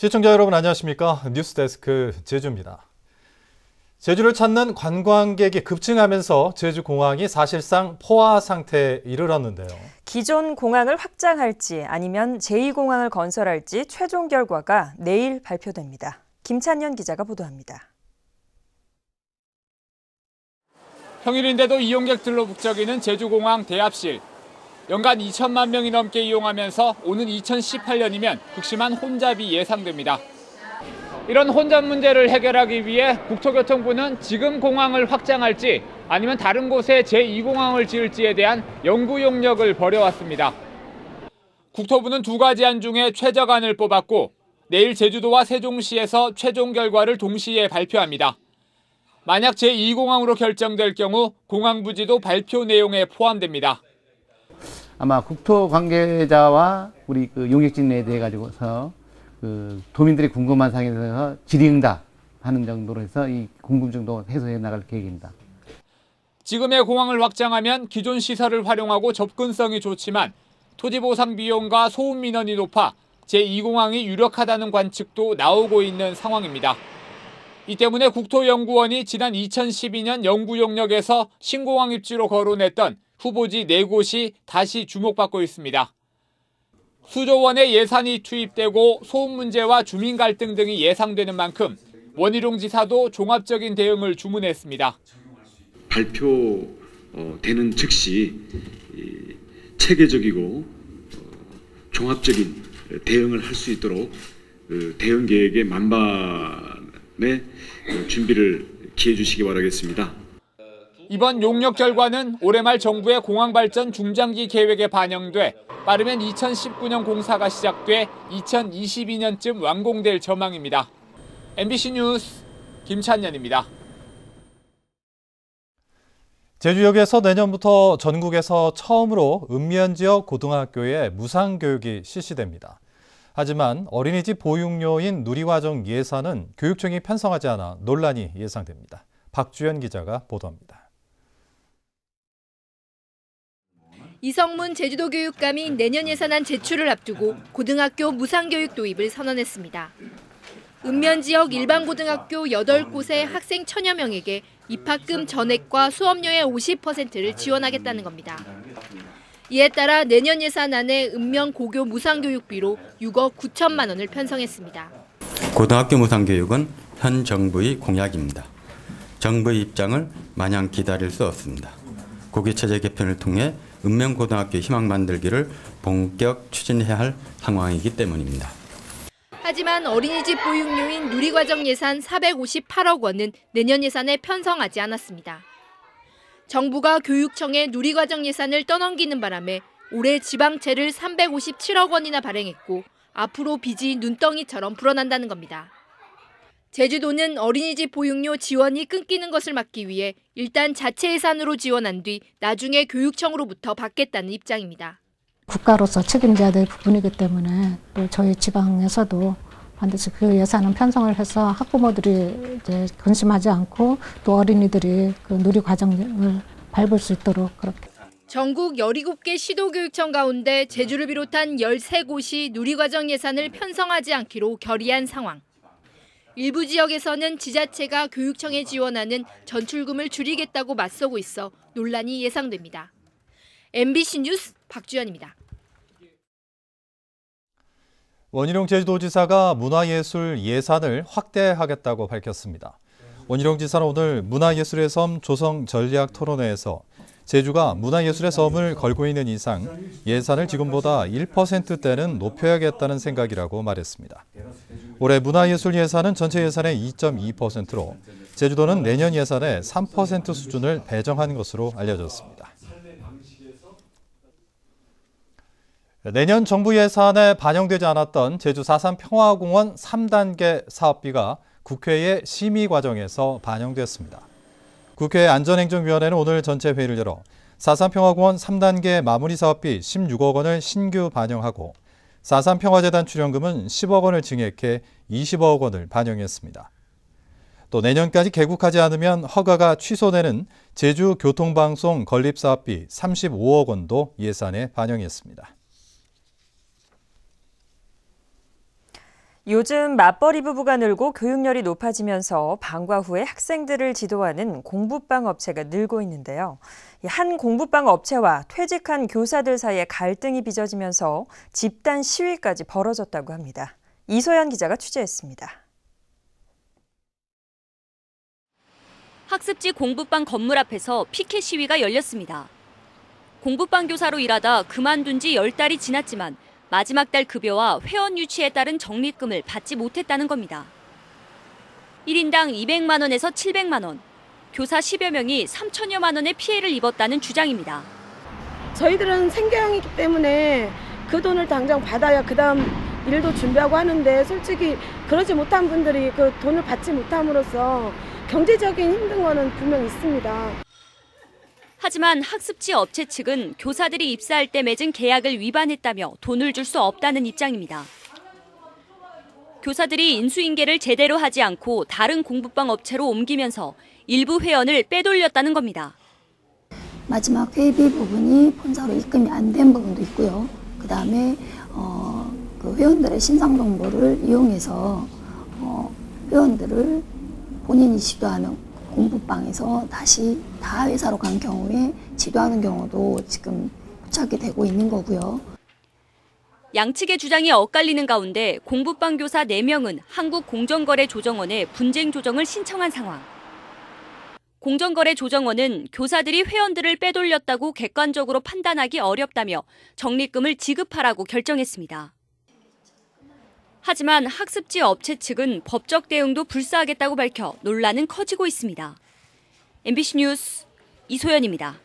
시청자 여러분 안녕하십니까? 뉴스데스크 제주입니다. 제주를 찾는 관광객이 급증하면서 제주공항이 사실상 포화 상태에 이르렀는데요. 기존 공항을 확장할지 아니면 제2공항을 건설할지 최종 결과가 내일 발표됩니다. 김찬년 기자가 보도합니다. 평일인데도 이용객들로 북적이는 제주공항 대합실. 연간 2천만 명이 넘게 이용하면서 오는 2018년이면 극심한 혼잡이 예상됩니다. 이런 혼잡 문제를 해결하기 위해 국토교통부는 지금 공항을 확장할지 아니면 다른 곳에 제2공항을 지을지에 대한 연구 용역을 벌여왔습니다. 국토부는 두 가지 안 중에 최저안을 뽑았고 내일 제주도와 세종시에서 최종 결과를 동시에 발표합니다. 만약 제2공항으로 결정될 경우 공항 부지도 발표 내용에 포함됩니다. 아마 국토 관계자와 우리 용역진에 대해 가지고서 도민들이 궁금한 사항에 대해서 질의응답하는 정도로 해서 이 궁금증도 해소해 나갈 계획입니다. 지금의 공항을 확장하면 기존 시설을 활용하고 접근성이 좋지만 토지 보상 비용과 소음 민원이 높아 제2공항이 유력하다는 관측도 나오고 있는 상황입니다. 이 때문에 국토연구원이 지난 2012년 연구 용역에서 신공항 입지로 거론했던 후보지 4곳이 다시 주목받고 있습니다. 수조 원의 예산이 투입되고 소음 문제와 주민 갈등 등이 예상되는 만큼 원희룡 지사도 종합적인 대응을 주문했습니다. 발표되는 즉시 체계적이고 종합적인 대응을 할 수 있도록 대응 계획의 만반의 준비를 기해 주시기 바라겠습니다. 이번 용역 결과는 올해 말 정부의 공항 발전 중장기 계획에 반영돼 빠르면 2019년 공사가 시작돼 2022년쯤 완공될 전망입니다. MBC 뉴스 김찬년입니다. 제주역에서 내년부터 전국에서 처음으로 읍면지역 고등학교에 무상교육이 실시됩니다. 하지만 어린이집 보육료인 누리과정 예산은 교육청이 편성하지 않아 논란이 예상됩니다. 박주연 기자가 보도합니다. 이성문 제주도교육감이 내년 예산안 제출을 앞두고 고등학교 무상교육 도입을 선언했습니다. 읍면지역 일반고등학교 8곳의 학생 1,000여 명에게 입학금 전액과 수업료의 50%를 지원하겠다는 겁니다. 이에 따라 내년 예산안에 읍면 고교 무상교육비로 6억 9천만 원을 편성했습니다. 고등학교 무상교육은 현 정부의 공약입니다. 정부의 입장을 마냥 기다릴 수 없습니다. 고교체제 개편을 통해 읍면고등학교 희망 만들기를 본격 추진해야 할 상황이기 때문입니다. 하지만 어린이집 보육료인 누리과정 예산 458억 원은 내년 예산에 편성하지 않았습니다. 정부가 교육청에 누리과정 예산을 떠넘기는 바람에 올해 지방채를 357억 원이나 발행했고 앞으로 빚이 눈덩이처럼 불어난다는 겁니다. 제주도는 어린이집 보육료 지원이 끊기는 것을 막기 위해 일단 자체 예산으로 지원한 뒤 나중에 교육청으로부터 받겠다는 입장입니다. 국가로서 책임져야 될 부분이기 때문에 또 저희 지방에서도 반드시 그 예산은 편성을 해서 학부모들이 이제 근심하지 않고 또 어린이들이 그 누리 과정을 밟을 수 있도록 그렇게. 전국 17개 시도교육청 가운데 제주를 비롯한 13곳이 누리과정 예산을 편성하지 않기로 결의한 상황. 일부 지역에서는 지자체가 교육청에 지원하는 전출금을 줄이겠다고 맞서고 있어 논란이 예상됩니다. MBC 뉴스 박주연입니다. 원희룡 제주도지사가 문화예술 예산을 확대하겠다고 밝혔습니다. 원희룡 지사는 오늘 문화예술의 섬 조성 전략 토론회에서 제주가 문화예술의 섬을 걸고 있는 이상 예산을 지금보다 1%대는 높여야겠다는 생각이라고 말했습니다. 올해 문화예술 예산은 전체 예산의 2.2%로 제주도는 내년 예산의 3% 수준을 배정한 것으로 알려졌습니다. 내년 정부 예산에 반영되지 않았던 제주 4.3 평화공원 3단계 사업비가 국회의 심의 과정에서 반영됐습니다. 국회 안전행정위원회는 오늘 전체 회의를 열어 4.3 평화공원 3단계 마무리 사업비 16억 원을 신규 반영하고 4.3 평화재단 출연금은 10억 원을 증액해 20억 원을 반영했습니다. 또 내년까지 개국하지 않으면 허가가 취소되는 제주교통방송 건립사업비 35억 원도 예산에 반영했습니다. 요즘 맞벌이 부부가 늘고 교육열이 높아지면서 방과 후에 학생들을 지도하는 공부방 업체가 늘고 있는데요. 한 공부방 업체와 퇴직한 교사들 사이에 갈등이 빚어지면서 집단 시위까지 벌어졌다고 합니다. 이소연 기자가 취재했습니다. 학습지 공부방 건물 앞에서 피켓 시위가 열렸습니다. 공부방 교사로 일하다 그만둔 지 10달이 지났지만 마지막 달 급여와 회원 유치에 따른 적립금을 받지 못했다는 겁니다. 1인당 200만 원에서 700만 원, 교사 10여 명이 3천여만 원의 피해를 입었다는 주장입니다. 저희들은 생계형이기 때문에 그 돈을 당장 받아야 그다음 일도 준비하고 하는데 솔직히 그러지 못한 분들이 그 돈을 받지 못함으로써 경제적인 힘든 거는 분명 있습니다. 하지만 학습지 업체 측은 교사들이 입사할 때 맺은 계약을 위반했다며 돈을 줄 수 없다는 입장입니다. 교사들이 인수인계를 제대로 하지 않고 다른 공부방 업체로 옮기면서 일부 회원을 빼돌렸다는 겁니다. 마지막 회비 부분이 본사로 입금이 안 된 부분도 있고요. 그다음에 그 회원들의 신상 정보를 이용해서 회원들을 본인이 지도하는 공부방에서 다시 다 회사로 간 경우에 지도하는 경우도 지금 포착이 되고 있는 거고요. 양측의 주장이 엇갈리는 가운데 공부방 교사 4명은 한국공정거래조정원에 분쟁 조정을 신청한 상황. 공정거래조정원은 교사들이 회원들을 빼돌렸다고 객관적으로 판단하기 어렵다며 적립금을 지급하라고 결정했습니다. 하지만 학습지 업체 측은 법적 대응도 불사하겠다고 밝혀 논란은 커지고 있습니다. MBC 뉴스 이소연입니다.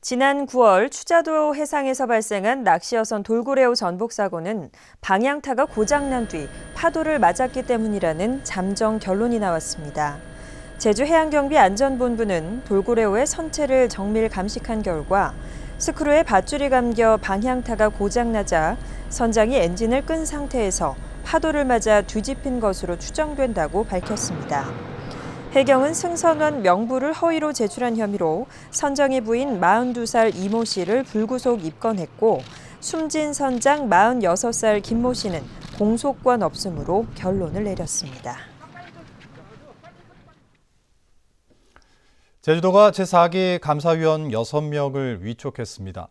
지난 9월 추자도 해상에서 발생한 낚시어선 돌고래호 전복 사고는 방향타가 고장난 뒤 파도를 맞았기 때문이라는 잠정 결론이 나왔습니다. 제주해양경비안전본부는 돌고래호의 선체를 정밀 감식한 결과 스크루에 밧줄이 감겨 방향타가 고장나자 선장이 엔진을 끈 상태에서 파도를 맞아 뒤집힌 것으로 추정된다고 밝혔습니다. 해경은 승선원 명부를 허위로 제출한 혐의로 선장의 부인 42살 이모 씨를 불구속 입건했고 숨진 선장 46살 김모 씨는 공소권 없음으로 결론을 내렸습니다. 제주도가 제4기 감사위원 6명을 위촉했습니다.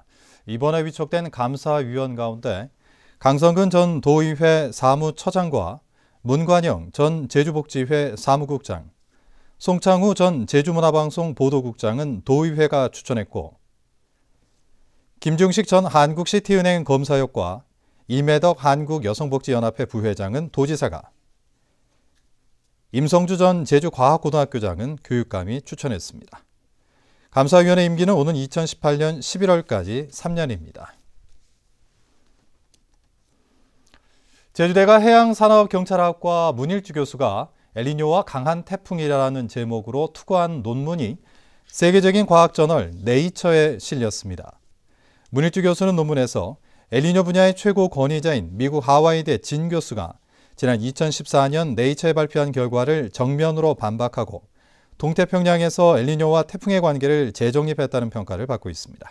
이번에 위촉된 감사위원 가운데 강성근 전 도의회 사무처장과 문관영 전 제주복지회 사무국장, 송창우 전 제주문화방송 보도국장은 도의회가 추천했고 김중식 전 한국시티은행 검사역과 이매덕 한국여성복지연합회 부회장은 도지사가, 임성주 전 제주과학고등학교장은 교육감이 추천했습니다. 감사위원회 임기는 오는 2018년 11월까지 3년입니다. 제주대가 해양산업경찰학과 문일주 교수가 엘니뇨와 강한 태풍이라는 제목으로 투고한 논문이 세계적인 과학저널 네이처에 실렸습니다. 문일주 교수는 논문에서 엘니뇨 분야의 최고 권위자인 미국 하와이대 진 교수가 지난 2014년 네이처에 발표한 결과를 정면으로 반박하고 동태평양에서 엘니뇨와 태풍의 관계를 재정립했다는 평가를 받고 있습니다.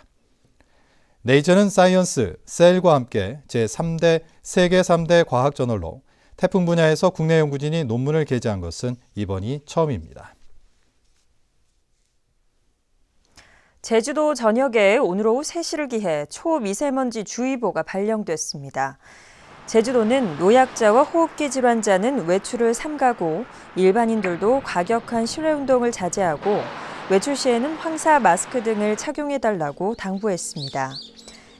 네이처는 사이언스, 셀과 함께 제3대 세계 3대 과학저널로 태풍 분야에서 국내 연구진이 논문을 게재한 것은 이번이 처음입니다. 제주도 전역에 오늘 오후 3시를 기해 초미세먼지 주의보가 발령됐습니다. 제주도는 노약자와 호흡기 질환자는 외출을 삼가고 일반인들도 과격한 실내 운동을 자제하고 외출 시에는 황사 마스크 등을 착용해달라고 당부했습니다.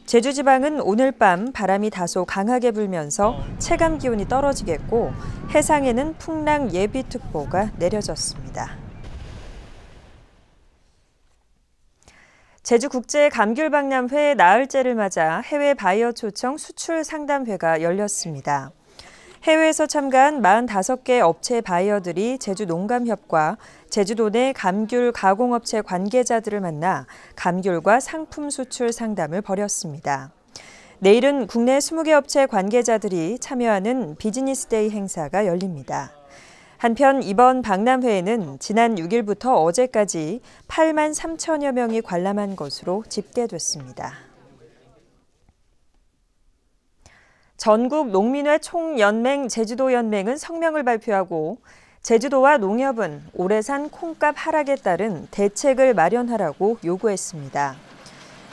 제주 지방은 오늘 밤 바람이 다소 강하게 불면서 체감 기온이 떨어지겠고 해상에는 풍랑 예비특보가 내려졌습니다. 제주국제감귤박람회 나흘째를 맞아 해외 바이어 초청 수출 상담회가 열렸습니다. 해외에서 참가한 45개 업체 바이어들이 제주농감협과 제주도 내 감귤 가공업체 관계자들을 만나 감귤과 상품 수출 상담을 벌였습니다. 내일은 국내 20개 업체 관계자들이 참여하는 비즈니스데이 행사가 열립니다. 한편 이번 박람회에는 지난 6일부터 어제까지 8만 3천여 명이 관람한 것으로 집계됐습니다. 전국 농민회 총연맹 제주도연맹은 성명을 발표하고 제주도와 농협은 올해 산 콩값 하락에 따른 대책을 마련하라고 요구했습니다.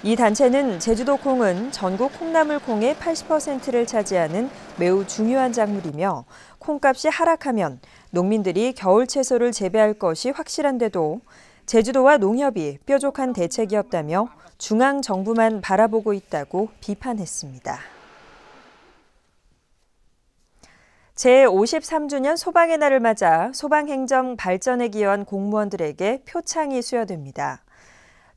이 단체는 제주도 콩은 전국 콩나물 콩의 80%를 차지하는 매우 중요한 작물이며 콩값이 하락하면 농민들이 겨울 채소를 재배할 것이 확실한데도 제주도와 농협이 뾰족한 대책이 없다며 중앙 정부만 바라보고 있다고 비판했습니다. 제53주년 소방의 날을 맞아 소방행정 발전에 기여한 공무원들에게 표창이 수여됩니다.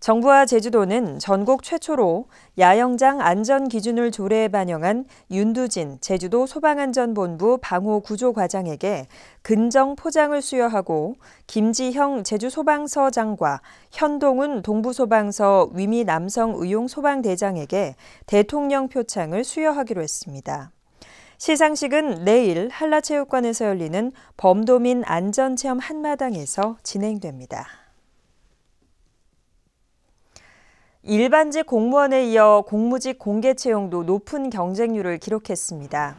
정부와 제주도는 전국 최초로 야영장 안전 기준을 조례에 반영한 윤두진 제주도 소방안전본부 방호구조과장에게 근정 포장을 수여하고 김지형 제주소방서장과 현동훈 동부소방서 위미 남성의용소방대장에게 대통령 표창을 수여하기로 했습니다. 시상식은 내일 한라체육관에서 열리는 범도민 안전체험 한마당에서 진행됩니다. 일반직 공무원에 이어 공무직 공개 채용도 높은 경쟁률을 기록했습니다.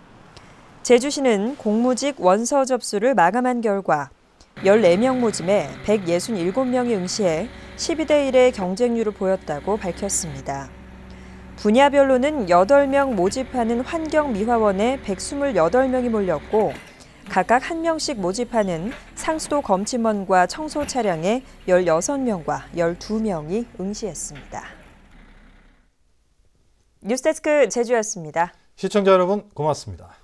제주시는 공무직 원서 접수를 마감한 결과 14명 모집에 167명이 응시해 12대 1의 경쟁률을 보였다고 밝혔습니다. 분야별로는 8명 모집하는 환경미화원에 128명이 몰렸고 각각 1명씩 모집하는 상수도 검침원과 청소 차량에 16명과 12명이 응시했습니다. 뉴스데스크 제주였습니다. 시청자 여러분 고맙습니다.